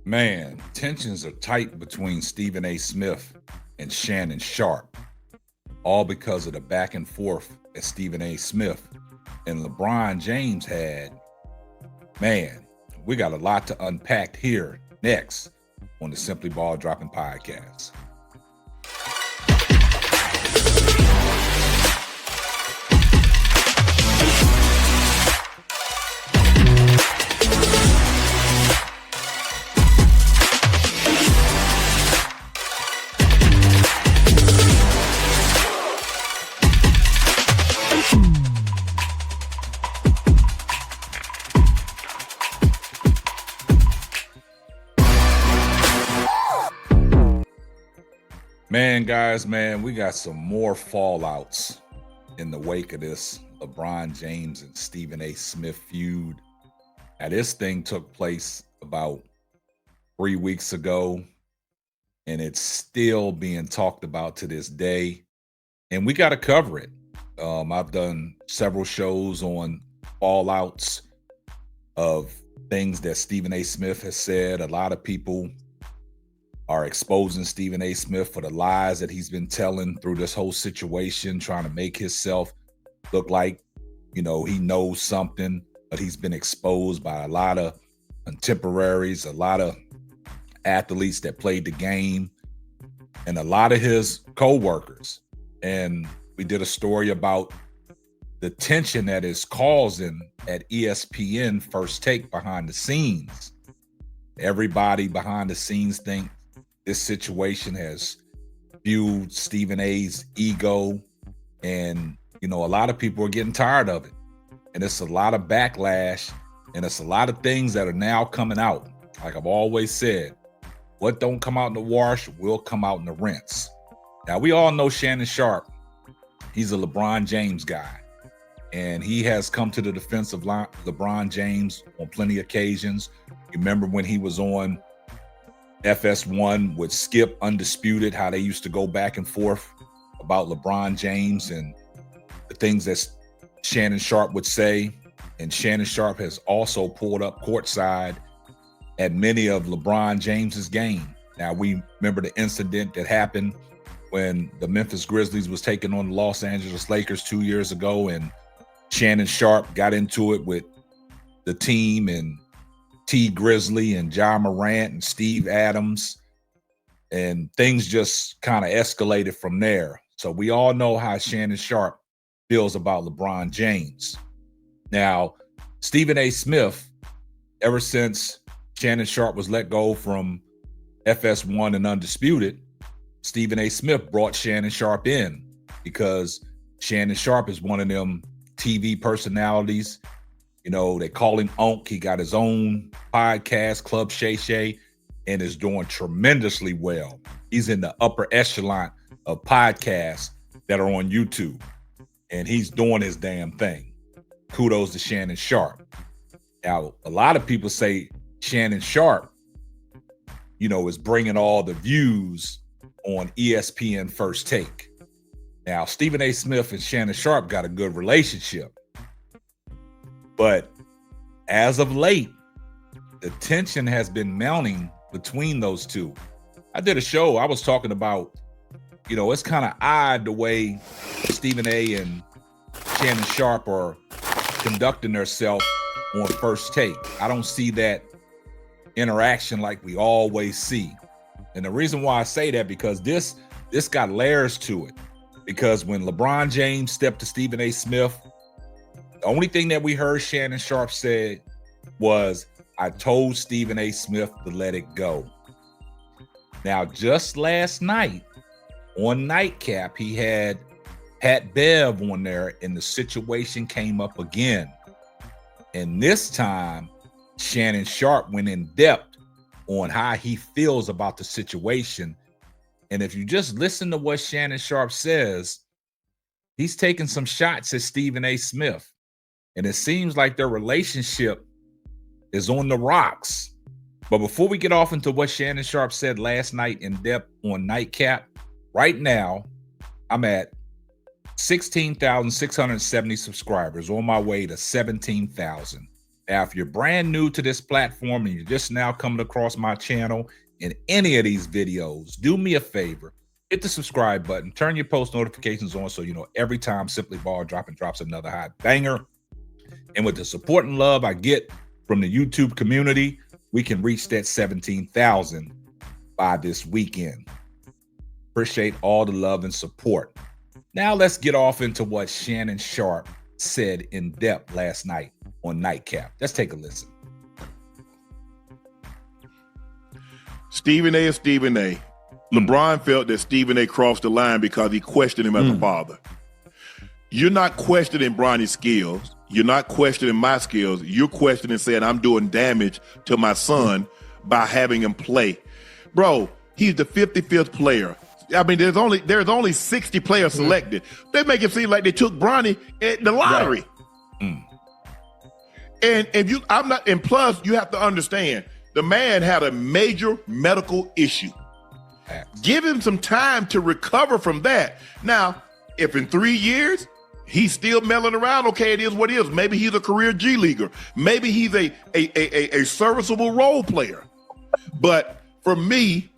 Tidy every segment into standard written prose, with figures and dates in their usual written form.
Man, tensions are tight between Stephen A. Smith and Shannon Sharpe, all because of the back and forth that Stephen A. Smith and LeBron James had. Man, we got a lot to unpack here next on the Simply Ball Dropping Podcast. Man, guys, we got some more fallouts in the wake of this LeBron James and Stephen A. Smith feud. Now, this thing took place about 3 weeks ago, and it's still being talked about to this day. And we got to cover it. I've done several shows on fallouts of things that Stephen A. Smith has said. A lot of people are exposing Stephen A. Smith for the lies that he's been telling through this whole situation, trying to make himself look like, he knows something, but he's been exposed by a lot of contemporaries, a lot of athletes that played the game, and a lot of his co-workers. And we did a story about the tension that is causing at ESPN First Take behind the scenes. Everybody behind the scenes think this situation has fueled Stephen A's ego, and a lot of people are getting tired of it, and it's a lot of backlash, and it's a lot of things that are now coming out. Like I've always said, what don't come out in the wash will come out in the rinse. Now, we all know Shannon Sharpe. He's a LeBron James guy, and he has come to the defense of LeBron James on plenty of occasions. You remember when he was on FS1 with Skip Undisputed, how they used to go back and forth about LeBron James and the things that Shannon Sharpe would say. And Shannon Sharpe has also pulled up courtside at many of LeBron James's games. Now, we remember the incident that happened when the Memphis Grizzlies was taking on the Los Angeles Lakers 2 years ago, and Shannon Sharpe got into it with the team and T. Grizzly and John Morant and Steve Adams, and things just kind of escalated from there. So we all know how Shannon Sharpe feels about LeBron James. Now, Stephen A. Smith, ever since Shannon Sharpe was let go from FS1 and Undisputed, Stephen A. Smith brought Shannon Sharpe in because Shannon Sharpe is one of them TV personalities. They call him Unc. He got his own podcast, Club Shay Shay, and is doing tremendously well. He's in the upper echelon of podcasts that are on YouTube, and he's doing his damn thing. Kudos to Shannon Sharpe. Now, a lot of people say Shannon Sharpe, is bringing all the views on ESPN First Take. Now, Stephen A. Smith and Shannon Sharpe got a good relationship. But as of late, the tension has been mounting between those two. I did a show, I was talking about, it's kind of odd the way Stephen A. and Shannon Sharpe are conducting themselves on First Take. I don't see that interaction like we always see. And the reason why I say that, because this got layers to it. Because when LeBron James stepped to Stephen A. Smith, the only thing that we heard Shannon Sharpe said was, I told Stephen A. Smith to let it go. Now, just last night on Nightcap, he had Pat Bev on there, and the situation came up again. And this time, Shannon Sharpe went in depth on how he feels about the situation. And if you just listen to what Shannon Sharpe says, he's taking some shots at Stephen A. Smith. And it seems like their relationship is on the rocks. But before we get off into what Shannon Sharpe said last night in depth on Nightcap, right now, I'm at 16,670 subscribers, on my way to 17,000. Now, if you're brand new to this platform and you're just now coming across my channel in any of these videos, do me a favor, hit the subscribe button, turn your post notifications on so you know every time Simply Ball drops another hot banger. And with the support and love I get from the YouTube community, we can reach that 17,000 by this weekend. Appreciate all the love and support. Now let's get off into what Shannon Sharpe said in depth last night on Nightcap. Let's take a listen. Stephen A. is Stephen A. LeBron felt that Stephen A. crossed the line because he questioned him as a father. You're not questioning Bronny's skills. You're not questioning my skills. You're questioning, saying I'm doing damage to my son by having him play. Bro, he's the 55th player. I mean, there's only 60 players selected. They make it seem like they took Bronny at the lottery. Right. And plus you have to understand, the man had a major medical issue. Give him some time to recover from that. Now, if in 3 years he's still melling around, okay, it is what it is. Maybe he's a career G leaguer. Maybe he's a serviceable role player. But for me,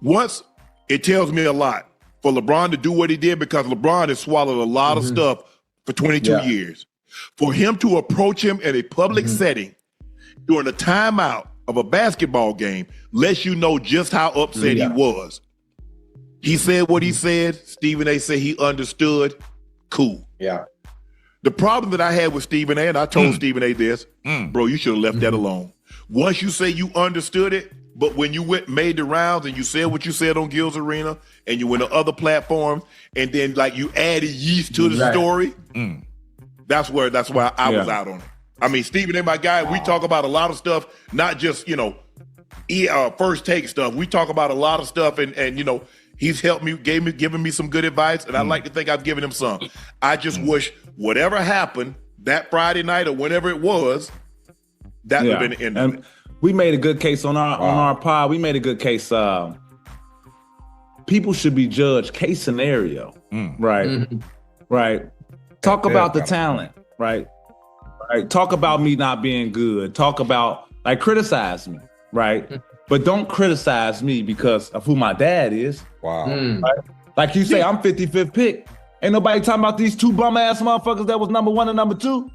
once it tells me a lot for LeBron to do what he did, because LeBron has swallowed a lot of stuff for 22 years. For him to approach him in a public setting during a timeout of a basketball game lets you know just how upset he was. He said what he said. Stephen A. said he understood. Cool. Yeah. The problem that I had with Stephen A., and I told Stephen A. this, bro, you should have left that alone. Once you say you understood it, but when you made the rounds and you said what you said on Gil's Arena and you went to other platforms and then like you added yeast to the story, that's why I was out on it. I mean, Stephen A., my guy, we talk about a lot of stuff, not just, first take stuff. We talk about a lot of stuff and he's helped me, given me some good advice, and I like to think I've given him some. I just wish whatever happened that Friday night or whenever it was, that would have been the end of it. We made a good case on our pod. We made a good case. People should be judged case scenario, right? Right. Talk about the talent, right? Right. Talk about me not being good. Talk about criticize me, right? But don't criticize me because of who my dad is. Wow. Right? Like you say, I'm 55th pick. Ain't nobody talking about these two bum ass motherfuckers that was number 1 and number 2.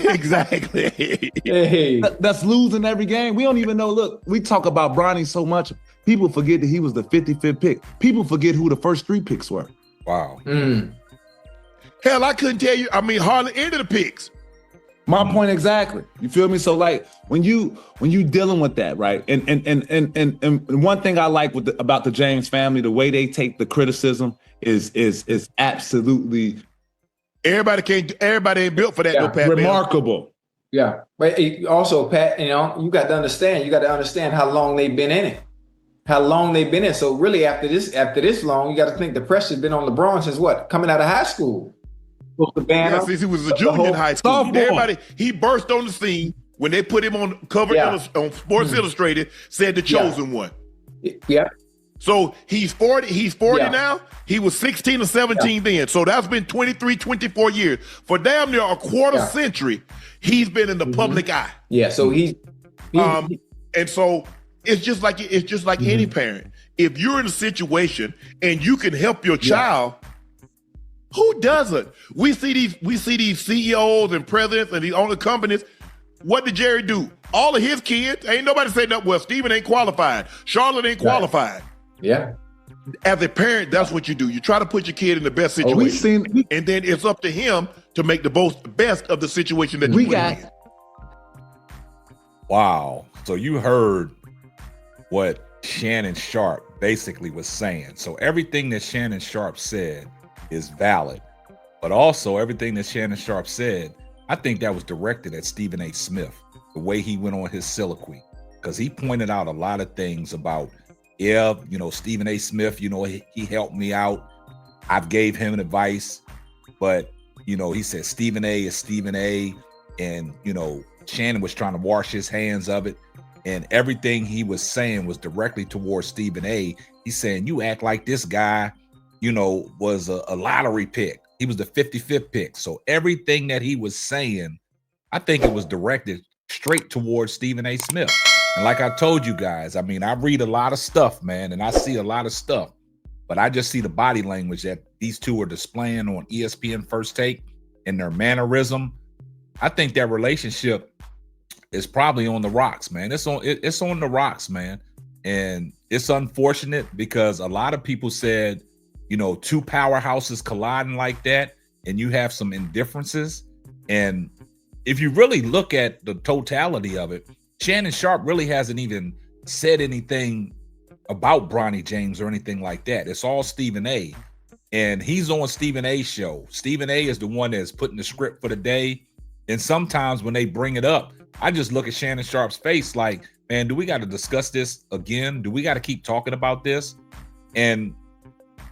Exactly. That's losing every game. We don't even know. Look, we talk about Bronny so much. People forget that he was the 55th pick. People forget who the first 3 picks were. Wow. Hell, I couldn't tell you. I mean, hardly any of the picks. My point exactly. You feel me? So like when you dealing with that, right? And one thing I like about the James family, the way they take the criticism is absolutely. Everybody ain't built for that. No, Pat. Remarkable. Yeah, but also, Pat, you got to understand how long they've been in it. How long they've been in. So really, after this long, you got to think the pressure's been on LeBron since what? Coming out of high school. Since he was a junior in high school. He burst on the scene when they put him on cover on Sports Illustrated, said the chosen one. Yeah. So he's 40. He's 40 now. He was 16 or 17 then. So that's been 23, 24 years. For damn near a quarter century, he's been in the public eye. Yeah. So and so it's just like any parent. If you're in a situation and you can help your child, who doesn't? We see these CEOs and presidents and these owner companies. What did Jerry do? All of his kids, ain't nobody say nothing. Well, Stephen ain't qualified. Charlotte ain't qualified. Yeah. As a parent, that's what you do. You try to put your kid in the best situation. And then it's up to him to make the best of the situation that you put him in. Wow. So you heard what Shannon Sharpe basically was saying. So everything that Shannon Sharpe said is valid, but also everything that Shannon Sharpe said, I think that was directed at Stephen A. Smith, the way he went on his soliloquy, because he pointed out a lot of things about, Stephen A. Smith, he helped me out. I've gave him advice, but, he said Stephen A. is Stephen A. And, Shannon was trying to wash his hands of it. And everything he was saying was directly towards Stephen A. He's saying, you act like this guy, was a lottery pick. He was the 55th pick. So everything that he was saying I think it was directed straight towards Stephen A. Smith. And like I told you guys, I mean, I read a lot of stuff, man, and I see a lot of stuff, but I just see the body language that these two are displaying on ESPN First Take and their mannerism. I think that relationship is probably on the rocks, man. It's on the rocks, man. And it's unfortunate because a lot of people said, you know, two powerhouses colliding like that, and you have some indifferences. And if you really look at the totality of it, Shannon Sharpe really hasn't even said anything about Bronny James or anything like that. It's all Stephen A. And he's on Stephen A's show. Stephen A is the one that's putting the script for the day. And sometimes when they bring it up, I just look at Shannon Sharpe's face like, man, do we got to discuss this again? Do we got to keep talking about this? And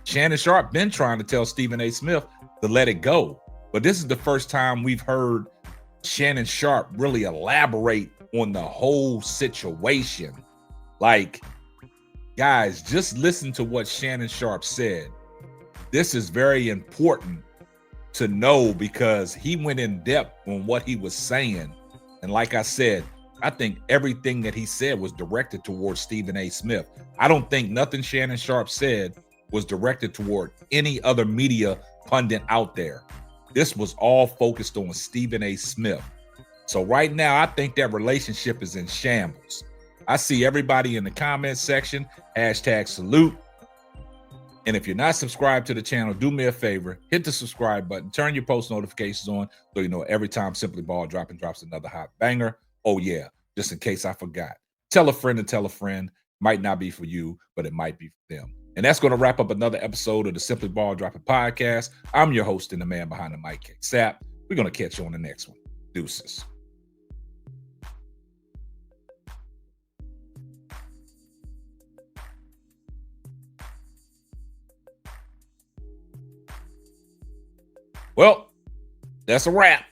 Shannon Sharpe been trying to tell Stephen A. Smith to let it go. But this is the first time we've heard Shannon Sharpe really elaborate on the whole situation. Like, guys, just listen to what Shannon Sharpe said. This is very important to know because he went in depth on what he was saying. And like I said, I think everything that he said was directed towards Stephen A. Smith. I don't think nothing Shannon Sharpe said was directed toward any other media pundit out there. This was all focused on Stephen A. Smith. So right now, I think that relationship is in shambles. I see everybody in the comment section, #salute. And if you're not subscribed to the channel, do me a favor, hit the subscribe button, turn your post notifications on so you know every time Simply Ball drops another hot banger. Oh yeah, just in case I forgot. Tell a friend to tell a friend. Might not be for you, but it might be for them. And that's going to wrap up another episode of the Simply Ball Dropping Podcast. I'm your host and the man behind the mic, Sap. We're going to catch you on the next one. Deuces. Well, that's a wrap.